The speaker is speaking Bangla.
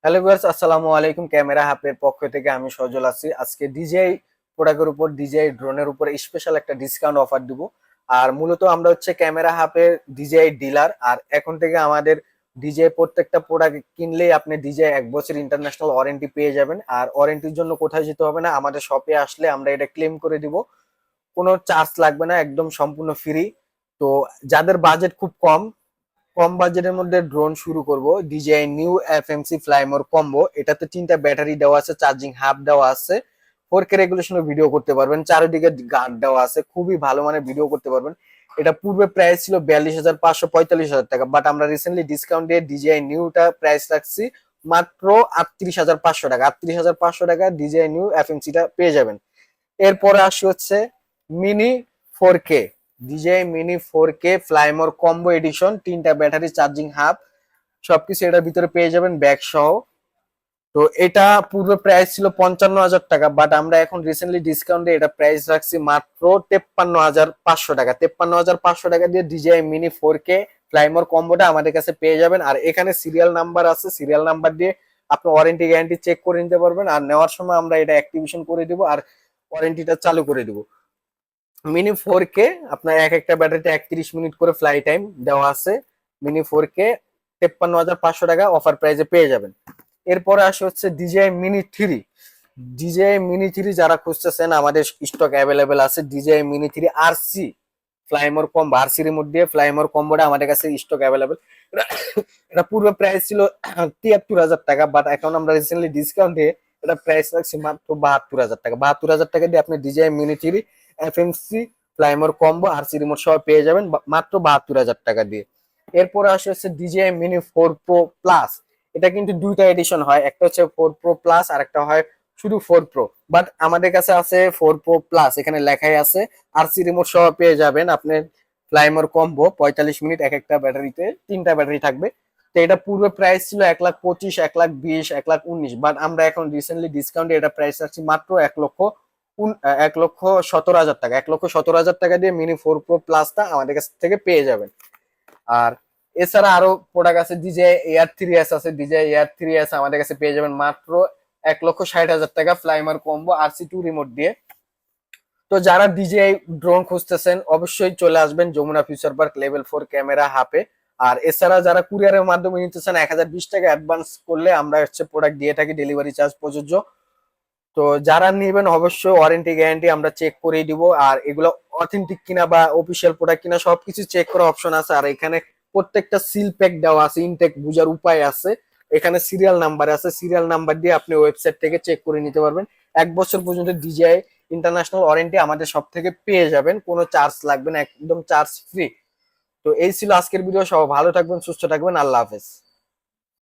হ্যালো ভিউয়ার্স, আসসালামু আলাইকুম। ক্যামেরা হাবের পক্ষ থেকে আমি সজল আছি। আজকে ডিজেআই প্রোডাক্টের উপর, ডিজেআই ড্রোনের উপর স্পেশাল একটা ডিসকাউন্ট অফার দিব। আর মূলত আমরা হচ্ছে ক্যামেরা হাবের ডিজেআই ডিলার। আর এখন থেকে আমাদের ডিজেআই প্রত্যেকটা প্রোডাক্ট কিনলেই আপনি ডিজেআই 1 বছর ইন্টারন্যাশনাল ওয়ারেন্টি পেয়ে যাবেন। আর ওয়ারেন্টির জন্য কোথায় যেতে হবে না, আমাদের শপে আসলে আমরা এটা ক্লেম করে দিব। কোনো চার্জ লাগবে না, একদম সম্পূর্ণ ফ্রি। তো যাদের বাজেট খুব কম, কম বাজেটের মধ্যে ড্রোন শুরু করব, DJI new FMC Fly More combo. এটাতে 3টা ব্যাটারি দেওয়া আছে, চার্জিং হাব দেওয়া আছে, 4K রেগুলেশনে ভিডিও করতে পারবেন, চারিদিকে গার্ড দেওয়া আছে, খুবই ভালো মানের ভিডিও করতে পারবেন। এটা পূর্বে প্রাইস ছিল 42,500 45,000 টাকা, বাট আমরা রিসেন্টলি ডিসকাউন্ট দিয়ে ডিজিআই নিউটা প্রাইস রাখছি মাত্র 38,500 টাকা। 38,500 টাকা ডিজিআই নিউ এফএমসিটা পেয়ে যাবেন। এরপরে আসি হচ্ছে mini 4K, DJI mini 4K fly more combo edition, 3টা ব্যাটারি, চার্জিং হাব, সবকিছু এটার ভিতরে পেয়ে যাবেন ব্যাগ সহ। তো এটা পূর্বে প্রাইস ছিল 55,000 টাকা, বাট আমরা এখন রিসেন্টলি ডিসকাউন্টে এটা প্রাইস রাখছি মাত্র 53,500 টাকা। 53,500 টাকা দিয়ে ডিজিআই মিনি 4K ফ্লাইমোর কম্বোটা আমাদের কাছে পেয়ে যাবেন। আর এখানে সিরিয়াল নাম্বার আছে, সিরিয়াল নাম্বার দিয়ে আপনি ওয়ারেন্টি গ্যারান্টি চেক করে নিতে পারবেন। আর নেওয়ার সময় আমরা এটা অ্যাক্টিভেশন করে দিব আর ওয়ারেন্টিটা চালু করে দিব। মিনি 4K আপনার এক একটা ব্যাটারিতে 31 মিনিট করে ফ্লাই টাইম দেওয়া আছে। মিনি 4K 53,500 টাকা অফার প্রাইসে পেয়ে যাবেন। এরপরে আসে হচ্ছে ডিজিআই মিনি 3। ডিজিআই মিনি 3 যারা খুঁজতেছেন, আমাদের স্টক অ্যাভেলেবেল আছে। DJI mini 3 RC fly more combo, আরসির মধ্যে ফ্লাইমোর কম্বোটা আমাদের কাছে স্টক অ্যাভেলেবেল। এটা পূর্বে প্রাইস ছিল 73,000 টাকা, বাট এখন আমরা রিসেন্টলি ডিসকাউন্ট দিয়ে এটা প্রাইস রাখছি মাত্র 72,000 টাকা। 72,000 টাকা দিয়ে আপনি DJI mini 3 FMC Fly More combo RC remote সহ পেয়ে যাবেন মাত্র 72,000 টাকা দিয়ে। এরপরে আসে হচ্ছে ডিজিআই মিনি 4 প্রো প্লাস। এটা কিন্তু দুইটা এডিশন হয়, একটা হচ্ছে 4 প্রো প্লাস আর একটা হয় শুধু 4 প্রো। বাট আমাদের কাছে আছে 4 প্রো প্লাস, এখানে লেখাই আছে আরসি রিমোট সহ পেয়ে যাবেন আপনি ফ্লাইমোর কম্বো। 45 মিনিট, এক একটা ব্যাটারিতে 3টা ব্যাটারি থাকবে। তো এটা পূর্বে প্রাইস ছিল 1,25,000, 1,20,000, 1,19,000, বাট আমরা এখন রিসেন্টলি ডিসকাউন্টে এটা প্রাইস রাখছি মাত্র 1,17,000 টাকা। 1,17,000 টাকা দিয়ে মিনি 4 প্রো প্লাসটা আমাদের কাছ থেকে পেয়ে যাবেন। আর এছাড়া আরো প্রোডাক্ট আছে, ডিজে এয়ার 3S আছে। ডিজে এয়ার 3S আমাদের কাছে পেয়ে যাবেন মাত্র 1,60,000 টাকা ফ্লাইমার কম্বো RC2 রিমোট দিয়ে। তো যারা ডিজেআই ড্রোন খুঁজতেছেন অবশ্যই চলে আসবেন Jamuna future park level 4 camera হাবে। আর এছাড়া যারা কুরিয়ারের মাধ্যমে নিতেছেন 1,020 টাকা অ্যাডভান্স করলে আমরা হচ্ছে প্রোডাক্ট দিয়ে থাকি, ডেলিভারি চার্জ প্রযোজ্য। তো যারা নেবেন অবশ্যই ওয়ারেন্টি গ্যারান্টি আমরা চেক করেই দিব। আর এগুলো অথেন্টিক কিনা বা অফিসিয়াল প্রোডাক্ট কিনা সবকিছু চেক করার অপশন আছে। আর এখানে প্রত্যেকটা সিল প্যাক দেওয়া আছে, ইনটেক বুঝার উপায় আছে। এখানে সিরিয়াল নাম্বার আছে, সিরিয়াল নাম্বার দিয়ে আপনি ওয়েবসাইট থেকে চেক করে নিতে পারবেন। 1 বছর পর্যন্ত ডিজিআই ইন্টারন্যাশনাল ওয়ারেন্টি আমাদের সব থেকে পেয়ে যাবেন, কোনো চার্জ লাগবে না, একদম চার্জ ফ্রি। তো এই ছিল আজকের ভিডিও। সব ভালো থাকবেন, সুস্থ থাকবেন, আল্লাহ হাফেজ।